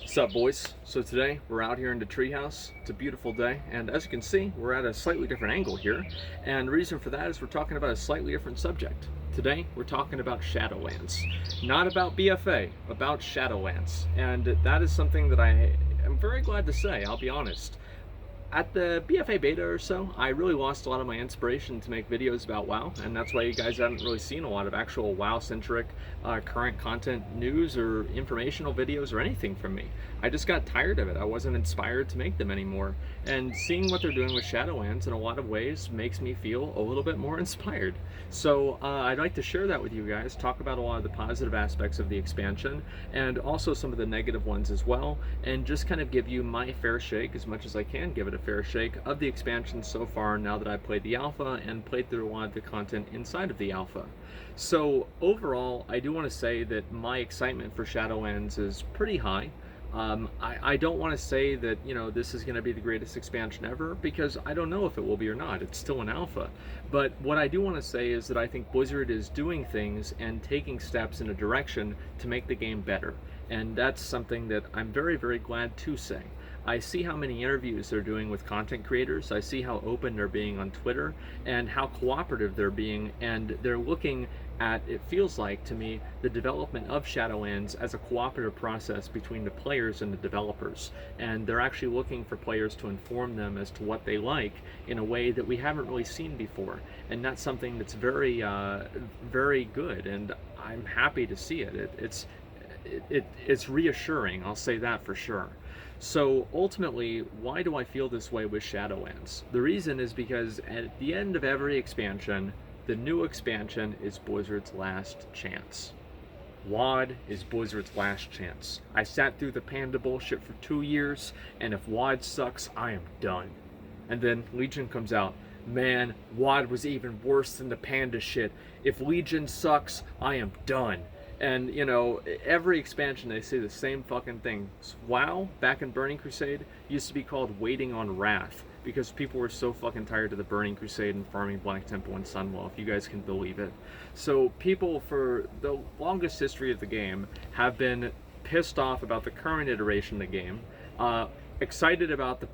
What's up, boys? So today we're out here in the treehouse. It's a beautiful day, and as you can see, we're at a slightly different angle here. And the reason for that is we're talking about a slightly different subject. Today we're talking about Shadowlands, not about BFA, about Shadowlands, and that is something that I am very glad to say. I'll be honest. At the BFA beta or so, I really lost a lot of my inspiration to make videos about WoW, and that's why you guys haven't really seen a lot of actual WoW-centric current content news or informational videos or anything from me. I just got tired of it. I wasn't inspired to make them anymore. And seeing what they're doing with Shadowlands in a lot of ways makes me feel a little bit more inspired. So I'd like to share that with you guys, talk about a lot of the positive aspects of the expansion, and also some of the negative ones as well, and just kind of give you my fair shake, as much as I can give it a fair shake, of the expansion so far now that I've played the alpha and played through a lot of the content inside of the alpha. So overall, I do want to say that my excitement for Shadowlands is pretty high. I don't want to say that, this is going to be the greatest expansion ever, because I don't know if it will be or not. It's still an alpha. But what I do want to say is that I think Blizzard is doing things and taking steps in a direction to make the game better. And that's something that I'm very, very glad to say. I see how many interviews they're doing with content creators. I see how open they're being on Twitter and how cooperative they're being, and they're looking at, it feels like to me, the development of Shadowlands as a cooperative process between the players and the developers. And they're actually looking for players to inform them as to what they like in a way that we haven't really seen before. And that's something that's very, very good, and I'm happy to see it. It's reassuring, I'll say that for sure. So ultimately, why do I feel this way with Shadowlands? The reason is because at the end of every expansion, the new expansion is Blizzard's last chance. WoD is Blizzard's last chance. I sat through the Panda bullshit for 2 years, and if WoD sucks, I am done. And then Legion comes out. Man, WoD was even worse than the Panda shit. If Legion sucks, I am done. And, every expansion they say the same fucking thing. WoW, back in Burning Crusade, used to be called Waiting on Wrath, because people were so fucking tired of the Burning Crusade and farming Black Temple and Sunwell, if you guys can believe it. So people, for the longest history of the game, have been pissed off about the current iteration of the game, excited about the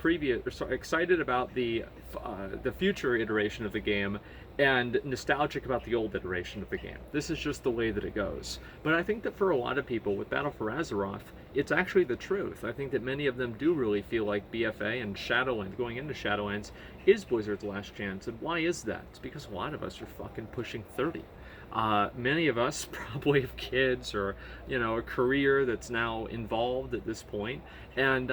future iteration of the game, and nostalgic about the old iteration of the game. This is just the way that it goes. But I think that for a lot of people with Battle for Azeroth, it's actually the truth. I think that many of them do really feel like BFA and Shadowlands, going into Shadowlands, is Blizzard's last chance. And why is that? It's because a lot of us are fucking pushing 30. Many of us probably have kids or, a career that's now involved at this point. And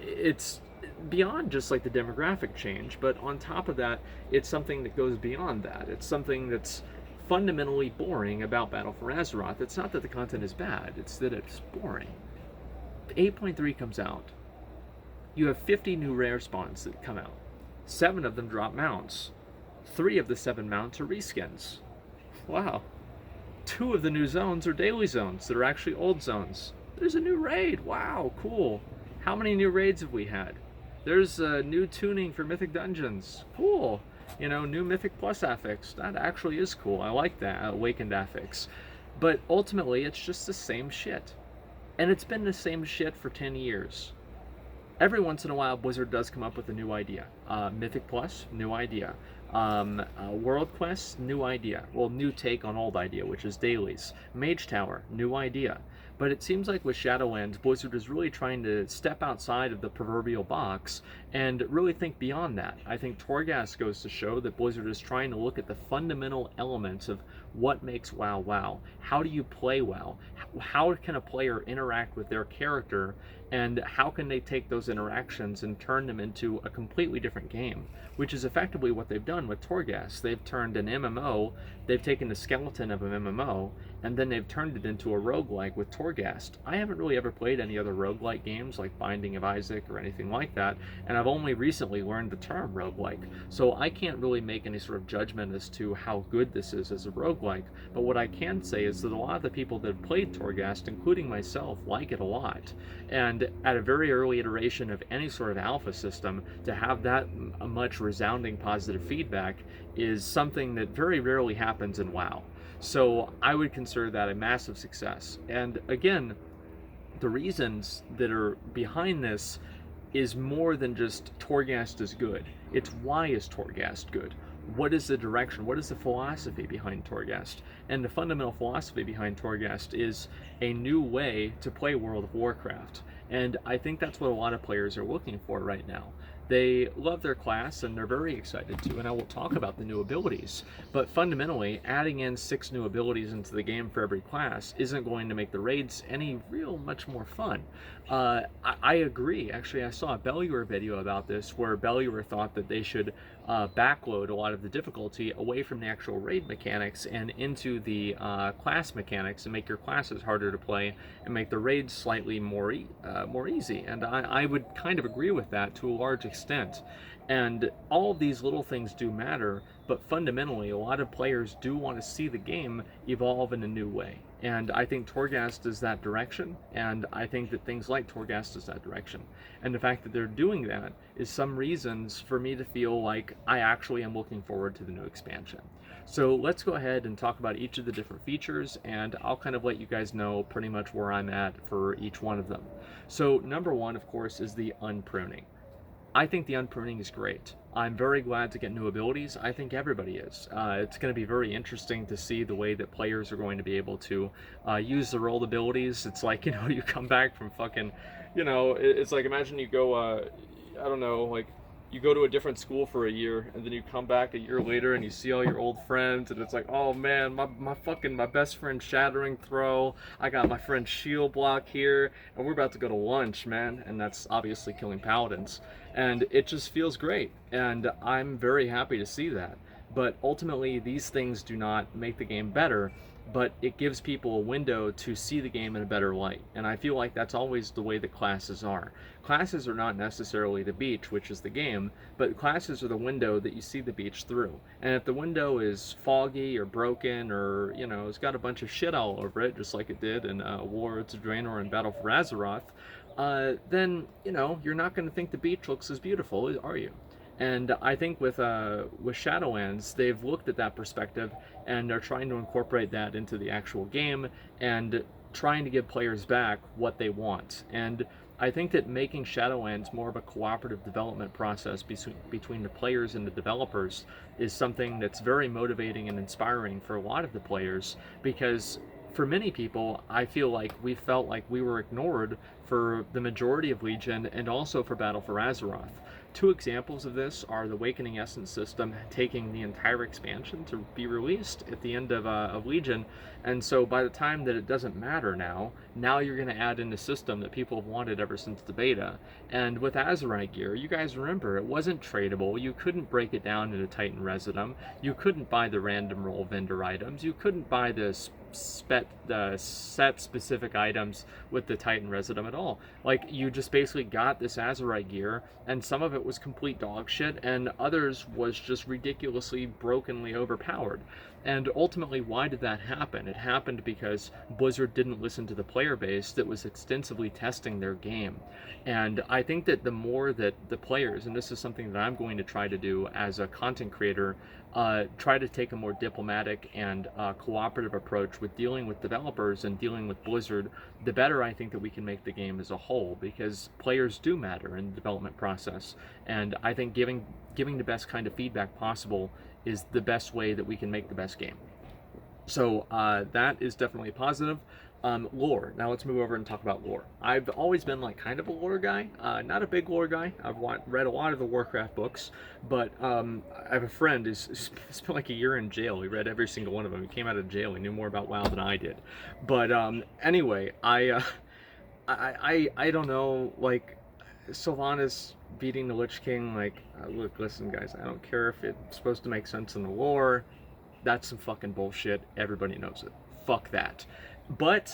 it's beyond just like the demographic change, but on top of that, it's something that goes beyond that. It's something that's fundamentally boring about Battle for Azeroth. It's not that the content is bad, it's that it's boring. 8.3 comes out. You have 50 new rare spawns that come out. 7 of them drop mounts. 3 of the 7 mounts are reskins. Wow. 2 of the new zones are daily zones that are actually old zones. There's a new raid. Wow, cool. How many new raids have we had? There's a new tuning for Mythic Dungeons. Cool. New Mythic Plus affix. That actually is cool. I like that. Awakened affix. But ultimately, it's just the same shit. And it's been the same shit for 10 years. Every once in a while, Blizzard does come up with a new idea. Mythic Plus, new idea. World Quest, new idea. Well, new take on old idea, which is dailies. Mage Tower, new idea. But it seems like with Shadowlands, Blizzard is really trying to step outside of the proverbial box and really think beyond that. I think Tourgas goes to show that Blizzard is trying to look at the fundamental elements of what makes WoW WoW. How do you play WoW? How can a player interact with their character, and how can they take those interactions and turn them into a completely different game? Which is effectively what they've done with Tourgas. They've turned an MMO, they've taken the skeleton of an MMO, and then they've turned it into a roguelike with Tourgas. I haven't really ever played any other roguelike games like Binding of Isaac or anything like that, and I've only recently learned the term roguelike. So I can't really make any sort of judgment as to how good this is as a roguelike, but what I can say is that a lot of the people that have played Tourgas, including myself, like it a lot. And at a very early iteration of any sort of alpha system, to have that much resounding positive feedback is something that very rarely happens in WoW. So I would consider that a massive success. And again, the reasons that are behind this is more than just Tourgas is good. It's why is Tourgas good? What is the direction? What is the philosophy behind Tourgas? And the fundamental philosophy behind Tourgas is a new way to play World of Warcraft. And I think that's what a lot of players are looking for right now. They love their class and they're very excited to, and I will talk about the new abilities. But fundamentally, adding in 6 new abilities into the game for every class isn't going to make the raids any much more fun. I agree. Actually, I saw a Belluar video about this where Belluar thought that they should backload a lot of the difficulty away from the actual raid mechanics and into the class mechanics and make your classes harder to play and make the raids slightly more easy. And I would kind of agree with that to a large extent. And all of these little things do matter, but fundamentally, a lot of players do want to see the game evolve in a new way. And I think Tourgas does that direction, and I think that things like Tourgas does that direction. And the fact that they're doing that is some reasons for me to feel like I actually am looking forward to the new expansion. So let's go ahead and talk about each of the different features, and I'll kind of let you guys know pretty much where I'm at for each one of them. So number one, of course, is the unpruning. I think the unpruning is great. I'm very glad to get new abilities. I think everybody is. It's going to be very interesting to see the way that players are going to be able to use their old abilities. It's like, you come back from fucking, it's like, imagine you go, I don't know, like, you go to a different school for a year and then you come back a year later and you see all your old friends and it's like, oh man, my best friend Shattering Throw, I got my friend Shield Block here, and we're about to go to lunch, man. And that's obviously killing paladins, and it just feels great, and I'm very happy to see that. But ultimately, these things do not make the game better, but it gives people a window to see the game in a better light. And I feel like that's always the way that classes are. Classes are not necessarily the beach, which is the game, but classes are the window that you see the beach through. And if the window is foggy or broken or, it's got a bunch of shit all over it, just like it did in Warlords of Draenor and Battle for Azeroth, then, you're not going to think the beach looks as beautiful, are you? And I think with Shadowlands, they've looked at that perspective and are trying to incorporate that into the actual game and trying to give players back what they want. And I think that making Shadowlands more of a cooperative development process between the players and the developers is something that's very motivating and inspiring for a lot of the players, because for many people, I feel like we felt like we were ignored for the majority of Legion and also for Battle for Azeroth. 2 examples of this are the Awakening Essence system taking the entire expansion to be released at the end of Legion, and so by the time that it doesn't matter now you're going to add in a system that people have wanted ever since the beta. And with Azerite gear, you guys remember, it wasn't tradable. You couldn't break it down into Titan Residum. You couldn't buy the random roll vendor items. You couldn't buy the set specific items with the Titan Residum at all. Like, you just basically got this Azerite gear, and some of it was complete dog shit, and others was just ridiculously brokenly overpowered. And ultimately, why did that happen? It happened because Blizzard didn't listen to the player base that was extensively testing their game. And I think that the more that the players, and this is something that I'm going to try to do as a content creator, try to take a more diplomatic and cooperative approach with dealing with developers and dealing with Blizzard, the better I think that we can make the game as a whole, because players do matter in the development process. And I think giving the best kind of feedback possible is the best way that we can make the best game. So that is definitely positive. Lore. Now let's move over and talk about lore. I've always been like kind of a lore guy, not a big lore guy. I've read a lot of the Warcraft books, but I have a friend who's spent like a year in jail. He read every single one of them. He came out of jail. He knew more about WoW than I did. But anyway, I don't know, like, Sylvanas beating the Lich King, like, look, listen guys, I don't care if it's supposed to make sense in the lore. That's some fucking bullshit. Everybody knows it. Fuck that. But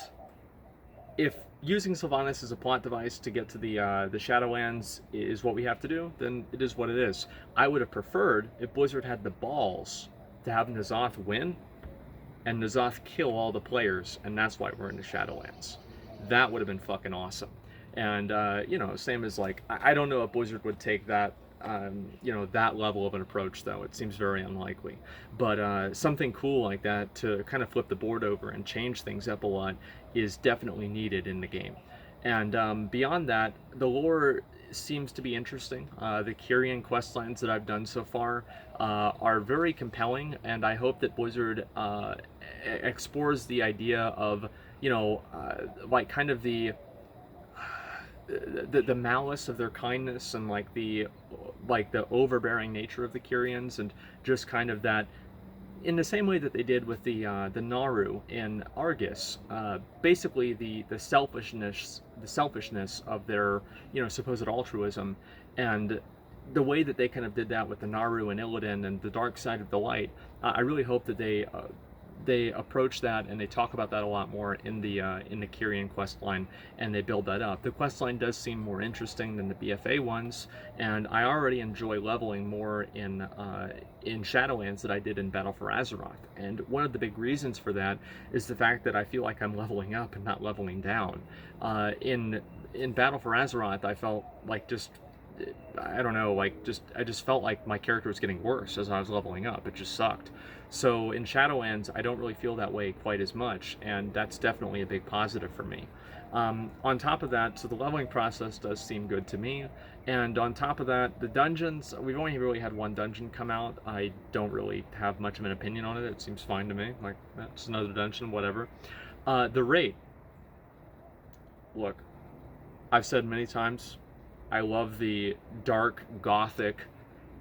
if using Sylvanas as a plot device to get to the Shadowlands is what we have to do, then it is what it is. I would have preferred if Blizzard had the balls to have N'Zoth win and N'Zoth kill all the players, and that's why we're in the Shadowlands. That would have been fucking awesome. And, same as, like, I don't know if Blizzard would take that you know, that level of an approach, though. It seems very unlikely. But something cool like that to kind of flip the board over and change things up a lot is definitely needed in the game. And beyond that, the lore seems to be interesting. The Kyrian questlines that I've done so far are very compelling, and I hope that Blizzard explores the idea of, you know, like kind of the malice of their kindness, and like the overbearing nature of the Kyrians, and just kind of that, in the same way that they did with the Naru in Argus, basically the selfishness of their, you know, supposed altruism, and the way that they kind of did that with the Naru and Illidan and the dark side of the light. I really hope that they approach that and they talk about that a lot more in the Kyrian quest line, and they build that up. The quest line does seem more interesting than the BFA ones, and I already enjoy leveling more in Shadowlands than I did in Battle for Azeroth. And one of the big reasons for that is the fact that I feel like I'm leveling up and not leveling down. In Battle for Azeroth, I felt like I don't know, like I just felt like my character was getting worse as I was leveling up. It just sucked. So in Shadowlands, I don't really feel that way quite as much, and that's definitely a big positive for me. On top of that, so the leveling process does seem good to me, and on top of that, the dungeons, we've only really had one dungeon come out. I don't really have much of an opinion on it. It seems fine to me. Like, that's another dungeon, whatever. The raid. Look, I've said many times, I love the dark, gothic,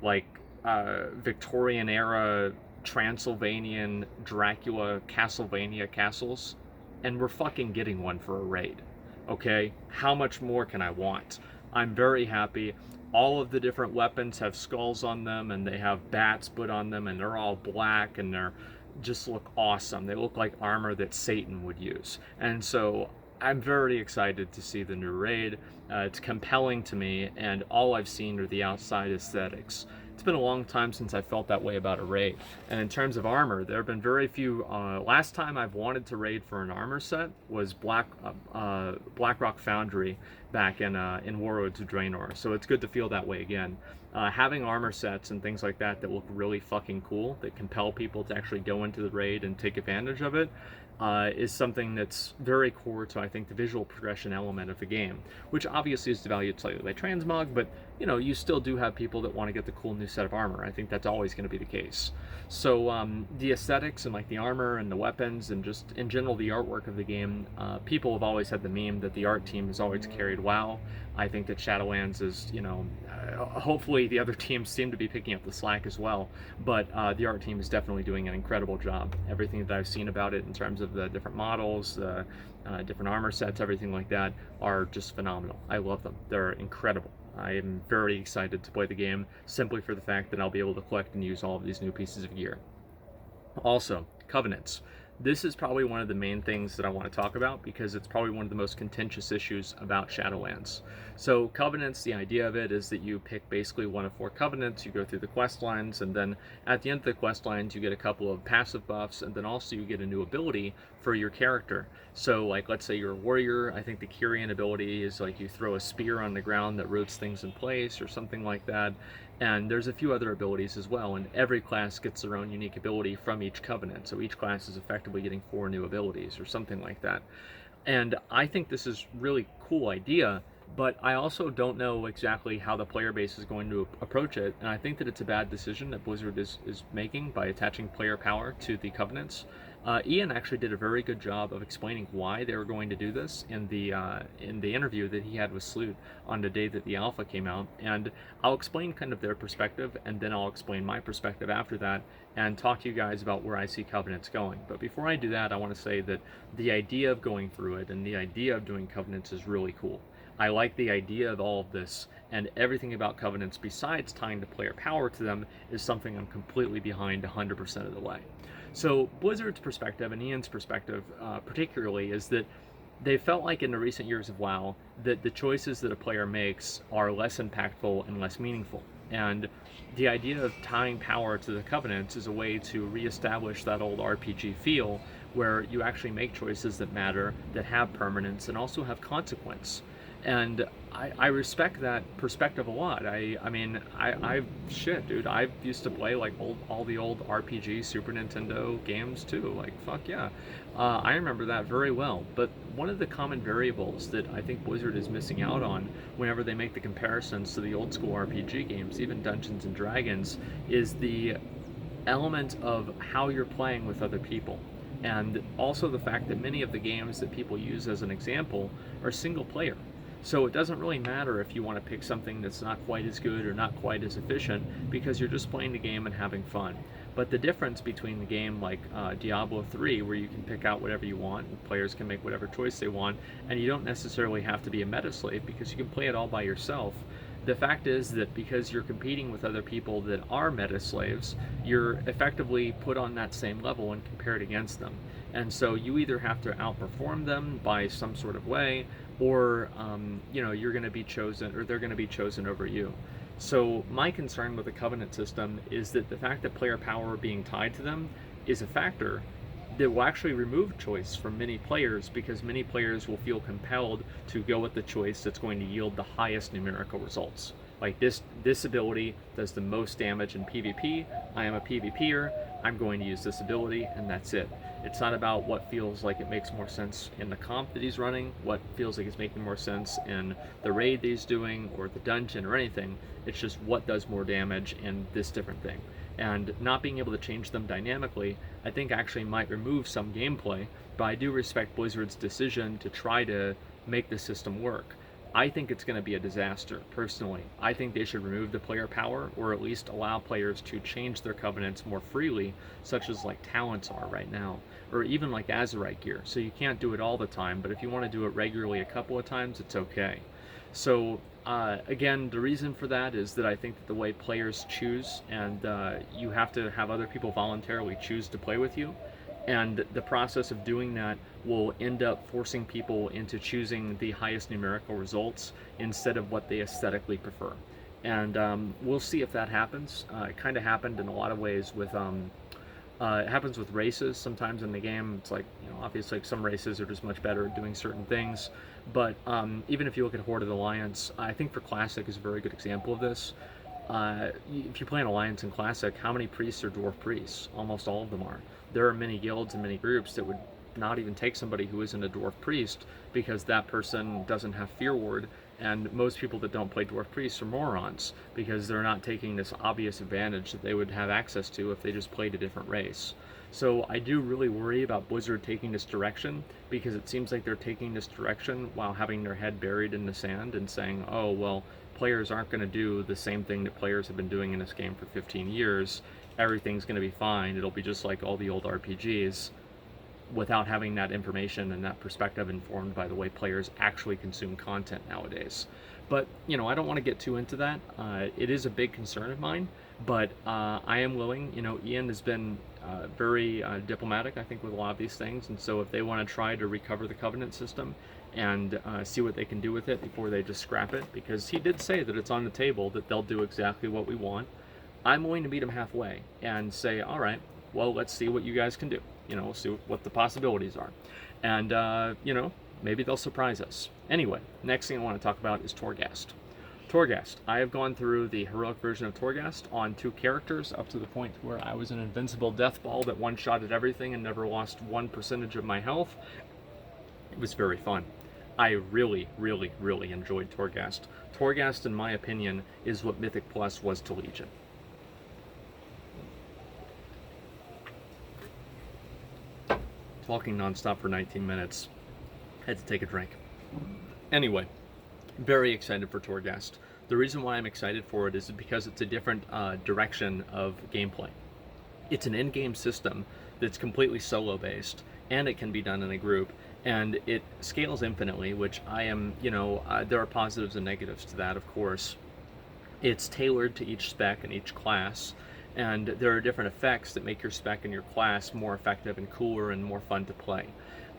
like Victorian era, Transylvanian, Dracula, Castlevania castles, and we're fucking getting one for a raid. Okay? How much more can I want? I'm very happy. All of the different weapons have skulls on them, and they have bats put on them, and they're all black, and they're just look awesome. They look like armor that Satan would use. And so I'm very excited to see the new raid. It's compelling to me, and all I've seen are the outside aesthetics. It's been a long time since I felt that way about a raid. And in terms of armor, there have been very few. Last time I've wanted to raid for an armor set was Blackrock Foundry back in Warlords of Draenor. So it's good to feel that way again. Having armor sets and things like that that look really fucking cool, that compel people to actually go into the raid and take advantage of it, is something that's very core to, I think, the visual progression element of the game, which obviously is devalued slightly by transmog, but, you know, you still do have people that want to get the cool new set of armor. I think that's always going to be the case. So the aesthetics and like the armor and the weapons and just in general the artwork of the game, people have always had the meme that the art team has always carried WoW. I think that Shadowlands is, you know, hopefully the other teams seem to be picking up the slack as well, but the art team is definitely doing an incredible job. Everything that I've seen about it in terms of the different models, the different armor sets, everything like that are just phenomenal. I love them. They're incredible. I am very excited to play the game simply for the fact that I'll be able to collect and use all of these new pieces of gear. Also, Covenants. This is probably one of the main things that I want to talk about because it's probably one of the most contentious issues about Shadowlands. So Covenants, the idea of it is that you pick basically one of 4 Covenants, you go through the quest lines, and then at the end of the quest lines you get a couple of passive buffs, and then also you get a new ability for your character. So like, let's say you're a warrior, I think the Kyrian ability is like you throw a spear on the ground that roots things in place or something like that. And there's a few other abilities as well, and every class gets their own unique ability from each Covenant, so each class is effectively getting 4 new abilities or something like that. And I think this is really cool idea, but I also don't know exactly how the player base is going to approach it, and I think that it's a bad decision that Blizzard is making by attaching player power to the Covenants. Ian actually did a very good job of explaining why they were going to do this in the interview that he had with Sloot on the day that the alpha came out, and I'll explain kind of their perspective, and then I'll explain my perspective after that, and talk to you guys about where I see Covenants going. But before I do that, I want to say that the idea of going through it and the idea of doing Covenants is really cool. I like the idea of all of this, and everything about Covenants besides tying the player power to them is something I'm completely behind 100% of the way. So Blizzard's perspective, and Ian's perspective particularly, is that they felt like in the recent years of WoW that the choices that a player makes are less impactful and less meaningful. And the idea of tying power to the Covenants is a way to reestablish that old RPG feel where you actually make choices that matter, that have permanence, and also have consequence. And I respect that perspective a lot. Shit, dude, I used to play like all the old RPG Super Nintendo games too. Like, fuck yeah. I remember that very well. But one of the common variables that I think Blizzard is missing out on whenever they make the comparisons to the old school RPG games, even Dungeons and Dragons, is the element of how you're playing with other people. And also the fact that many of the games that people use as an example are single player. So it doesn't really matter if you want to pick something that's not quite as good or not quite as efficient, because you're just playing the game and having fun. But the difference between the game like Diablo 3, where you can pick out whatever you want, and players can make whatever choice they want, and you don't necessarily have to be a meta slave because you can play it all by yourself. The fact is that because you're competing with other people that are meta slaves, you're effectively put on that same level and compared against them. And so you either have to outperform them by some sort of way, or you're going to be chosen, or they're going to be chosen over you. So my concern with the Covenant system is that the fact that player power being tied to them is a factor that will actually remove choice from many players, because many players will feel compelled to go with the choice that's going to yield the highest numerical results. Like this ability does the most damage in PvP. I am a PvPer. I'm going to use this ability, and that's it. It's not about what feels like it makes more sense in the comp that he's running, what feels like it's making more sense in the raid that he's doing, or the dungeon, or anything. It's just what does more damage in this different thing. And not being able to change them dynamically, I think actually might remove some gameplay, but I do respect Blizzard's decision to try to make the system work. I think it's going to be a disaster, personally. I think they should remove the player power, or at least allow players to change their covenants more freely, such as like talents are right now, or even like Azerite gear. So you can't do it all the time, but if you want to do it regularly a couple of times, it's okay. So again, the reason for that is that I think that the way players choose, and you have to have other people voluntarily choose to play with you, and the process of doing that will end up forcing people into choosing the highest numerical results instead of what they aesthetically prefer. And we'll see if that happens. It kind of happened in a lot of ways with it happens with races sometimes in the game. It's like, obviously some races are just much better at doing certain things. But even if you look at Horde of the Alliance, I think for Classic is a very good example of this. If you play an Alliance in Classic, how many priests are dwarf priests? Almost all of them are. There are many guilds and many groups that would not even take somebody who isn't a dwarf priest, because that person doesn't have Fear Ward, and most people that don't play dwarf priests are morons, because they're not taking this obvious advantage that they would have access to if they just played a different race. So I do really worry about Blizzard taking this direction, because it seems like they're taking this direction while having their head buried in the sand and saying, oh, well, players aren't going to do the same thing that players have been doing in this game for 15 years. Everything's going to be fine. It'll be just like all the old RPGs, without having that information and that perspective informed by the way players actually consume content nowadays. But, I don't want to get too into that. It is a big concern of mine, but I am willing. Ian has been very diplomatic, I think, with a lot of these things, and so if they want to try to recover the Covenant system and see what they can do with it before they just scrap it, because he did say that it's on the table, that they'll do exactly what we want, I'm willing to meet him halfway and say, all right, well, let's see what you guys can do. We'll see what the possibilities are. And, maybe they'll surprise us. Anyway, next thing I want to talk about is Tourgas. Tourgas. I have gone through the heroic version of Tourgas on 2 characters, up to the point where I was an invincible death ball that one-shotted everything and never lost 1% of my health. It was very fun. I really, really, really enjoyed Tourgas. Tourgas, in my opinion, is what Mythic Plus was to Legion. Talking nonstop for 19 minutes. Had to take a drink. Anyway, very excited for Tourgas. The reason why I'm excited for it is because it's a different direction of gameplay. It's an in-game system that's completely solo-based, and it can be done in a group, and it scales infinitely, which I am, there are positives and negatives to that, of course. It's tailored to each spec and each class, and there are different effects that make your spec and your class more effective and cooler and more fun to play.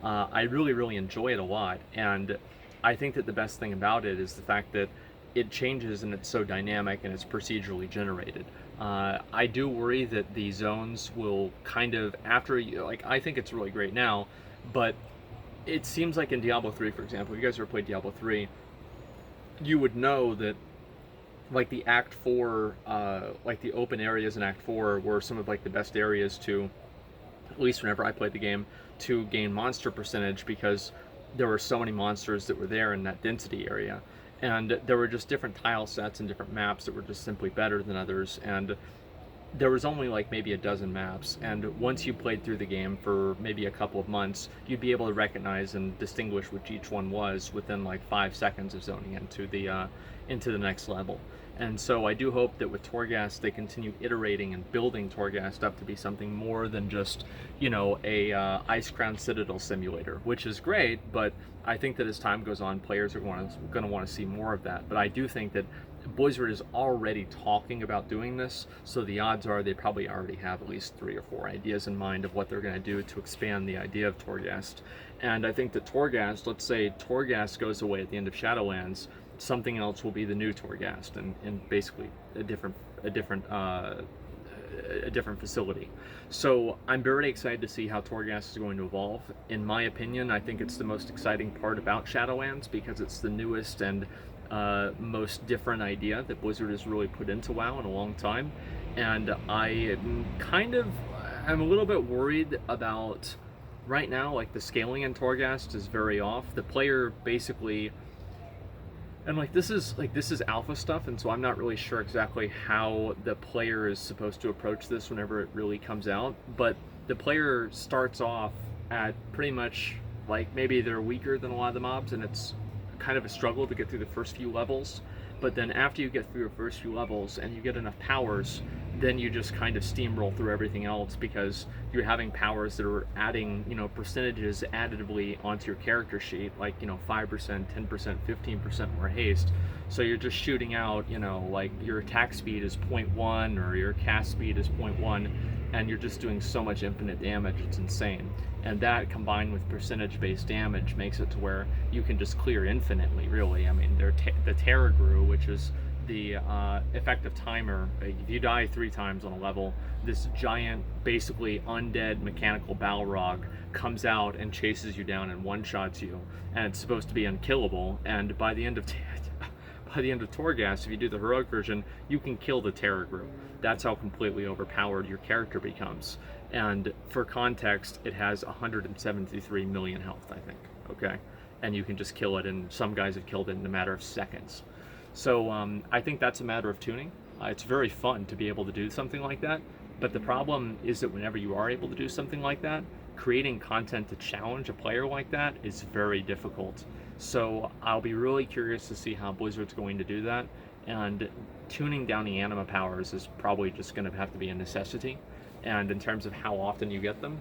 I really, really enjoy it a lot, and I think that the best thing about it is the fact that it changes and it's so dynamic and it's procedurally generated. I do worry that the zones will kind of, I think it's really great now, but it seems like in Diablo 3, for example, you guys ever played Diablo 3, you would know that like the Act 4, like the open areas in Act 4 were some of like the best areas to, at least whenever I played the game, to gain monster percentage, because there were so many monsters that were there in that density area. And there were just different tile sets and different maps that were just simply better than others. And there was only like maybe a dozen maps, and once you played through the game for maybe a couple of months, you'd be able to recognize and distinguish which each one was within like 5 seconds of zoning into the next level. And so I do hope that with Tourgas they continue iterating and building Tourgas up to be something more than just, a Ice Crown Citadel simulator, which is great, but I think that as time goes on, players are going to want to see more of that. But I do think that Blizzard is already talking about doing this, so the odds are they probably already have at least 3 or 4 ideas in mind of what they're going to do to expand the idea of Tourgas. And I think that Tourgas, let's say Tourgas goes away at the end of Shadowlands, something else will be the new Tourgas, and basically a different facility. So I'm very excited to see how Tourgas is going to evolve. In my opinion, I think it's the most exciting part about Shadowlands, because it's the newest and most different idea that Blizzard has really put into WoW in a long time. And I'm a little bit worried about right now, like the scaling in Tourgas is very off. The player basically, and this is alpha stuff, and so I'm not really sure exactly how the player is supposed to approach this whenever it really comes out. But the player starts off at pretty much like maybe they're weaker than a lot of the mobs, and it's kind of a struggle to get through the first few levels. But then after you get through your first few levels and you get enough powers, then you just kind of steamroll through everything else, because you're having powers that are adding, percentages additively onto your character sheet, like, 5%, 10%, 15% more haste. So you're just shooting out, like your attack speed is 0.1 or your cast speed is 0.1, and you're just doing so much infinite damage, it's insane. And that combined with percentage-based damage makes it to where you can just clear infinitely, really. I mean, the Terra Grew, which is the effective timer. If you die 3 times on a level, this giant, basically undead mechanical Balrog comes out and chases you down and one-shots you, and it's supposed to be unkillable. And by the end of Tourgas, if you do the heroic version, you can kill the Terra Grew. That's how completely overpowered your character becomes. And for context, it has 173 million health, I think, okay? And you can just kill it, and some guys have killed it in a matter of seconds. So I think that's a matter of tuning. It's very fun to be able to do something like that, but the problem is that whenever you are able to do something like that, creating content to challenge a player like that is very difficult. So I'll be really curious to see how Blizzard's going to do that, and tuning down the anima powers is probably just going to have to be a necessity, and in terms of how often you get them.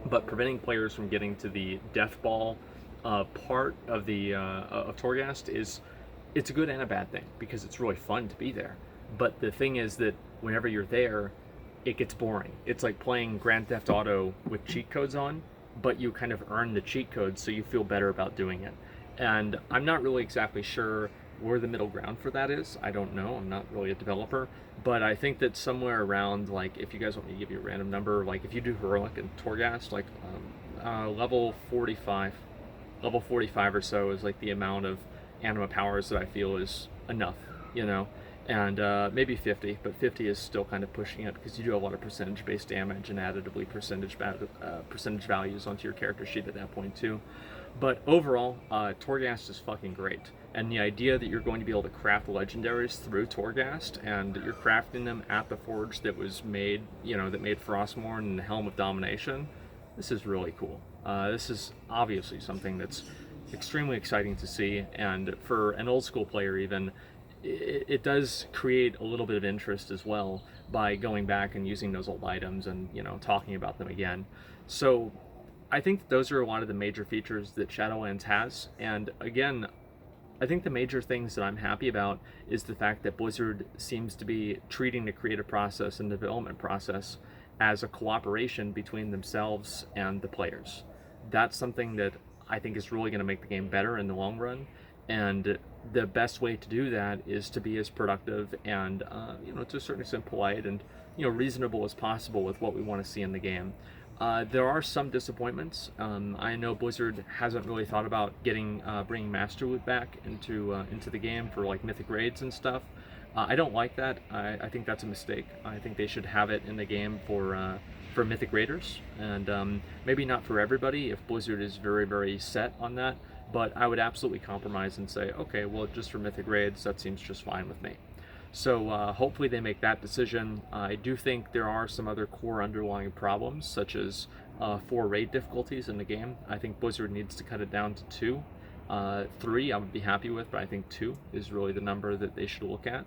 But preventing players from getting to the death ball part of the of Tourgas it's a good and a bad thing, because it's really fun to be there. But the thing is that whenever you're there, it gets boring. It's like playing Grand Theft Auto with cheat codes on, but you kind of earn the cheat codes, so you feel better about doing it. And I'm not really exactly sure where the middle ground for that is. I don't know. I'm not really a developer, but I think that somewhere around, like, if you guys want me to give you a random number, like if you do heroic and Tourgas, like level 45 or so is like the amount of anima powers that I feel is enough, and maybe 50, but 50 is still kind of pushing it, because you do a lot of percentage-based damage and additively percentage values onto your character sheet at that point too. But overall, Tourgas is fucking great, and the idea that you're going to be able to craft legendaries through Tourgas, and you're crafting them at the forge that was made, that made Frostmourne and the Helm of Domination, this is really cool. This is obviously something that's extremely exciting to see, and for an old school player even, it does create a little bit of interest as well by going back and using those old items and talking about them again. So I think those are a lot of the major features that Shadowlands has, and again, I think the major things that I'm happy about is the fact that Blizzard seems to be treating the creative process and development process as a cooperation between themselves and the players. That's something that I think is really going to make the game better in the long run, and the best way to do that is to be as productive and to a certain extent polite and reasonable as possible with what we want to see in the game. There are some disappointments. I know Blizzard hasn't really thought about bringing Master Loot back into the game for like Mythic raids and stuff. I don't like that. I think that's a mistake. I think they should have it in the game for Mythic Raiders, and maybe not for everybody if Blizzard is very set on that. But I would absolutely compromise and say, okay, well, just for Mythic raids, that seems just fine with me. So hopefully they make that decision. I do think there are some other core underlying problems, such as 4 raid difficulties in the game. I think Blizzard needs to cut it down to 2. 3 I would be happy with, but I think 2 is really the number that they should look at.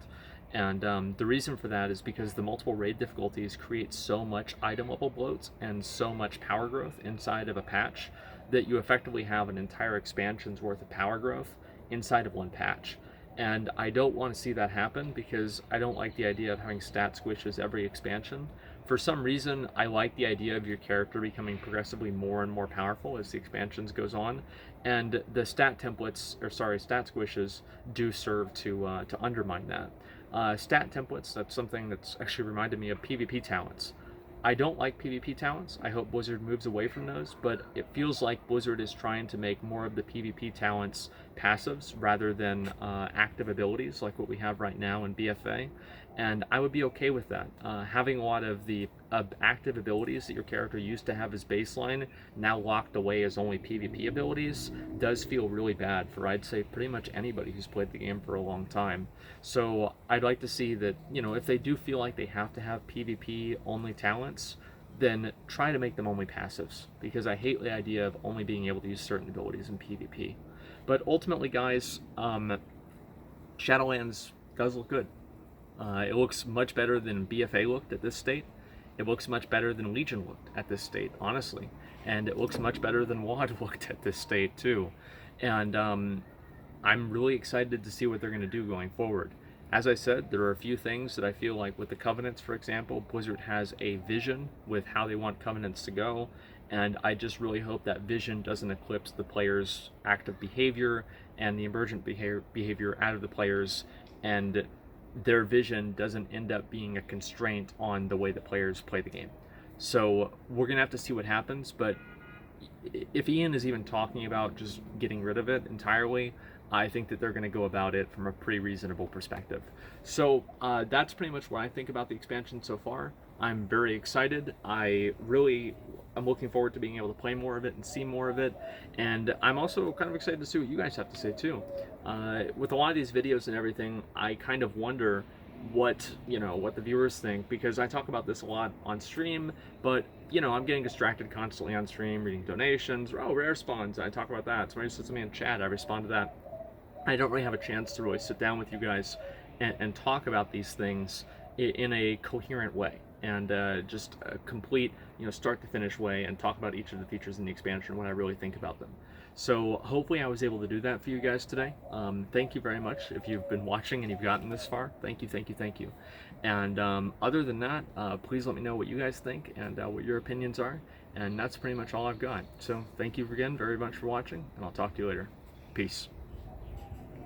And the reason for that is because the multiple raid difficulties create so much item level bloat and so much power growth inside of a patch that you effectively have an entire expansion's worth of power growth inside of one patch. And I don't want to see that happen because I don't like the idea of having stat squishes every expansion. For some reason, I like the idea of your character becoming progressively more and more powerful as the expansions goes on, and the stat squishes do serve to undermine that. Stat templates, that's something that's actually reminded me of PvP talents. I don't like PvP talents. I hope Blizzard moves away from those, but it feels like Blizzard is trying to make more of the PvP talents passives rather than active abilities like what we have right now in BFA, and I would be okay with that. Having a lot of the active abilities that your character used to have as baseline now locked away as only PvP abilities does feel really bad for, I'd say, pretty much anybody who's played the game for a long time. So I'd like to see that, you know, if they do feel like they have to have PvP only talents, then try to make them only passives, because I hate the idea of only being able to use certain abilities in PvP. But ultimately, guys, Shadowlands does look good. It looks much better than BFA looked at this state. It looks much better than Legion looked at this state, honestly. And it looks much better than WoD looked at this state, too. And I'm really excited to see what they're going to do going forward. As I said, there are a few things that I feel like with the Covenants, for example, Blizzard has a vision with how they want Covenants to go, and I just really hope that vision doesn't eclipse the players' active behavior and the emergent behavior out of the players, and their vision doesn't end up being a constraint on the way the players play the game. So we're going to have to see what happens, but if Ian is even talking about just getting rid of it entirely, I think that they're going to go about it from a pretty reasonable perspective. So that's pretty much what I think about the expansion so far. I'm very excited. I'm looking forward to being able to play more of it and see more of it. And I'm also kind of excited to see what you guys have to say too. With a lot of these videos and everything, I kind of wonder what the viewers think, because I talk about this a lot on stream, but I'm getting distracted constantly on stream, reading donations, or rare spawns, I talk about that. Somebody said something in chat, I respond to that. I don't really have a chance to really sit down with you guys and talk about these things in a coherent way, and just a complete start to finish way, and talk about each of the features in the expansion, what I really think about them. So hopefully I was able to do that for you guys today. Thank you very much if you've been watching and you've gotten this far. Thank you. And other than that, please let me know what you guys think and what your opinions are. And that's pretty much all I've got. So thank you again very much for watching, and I'll talk to you later. Peace.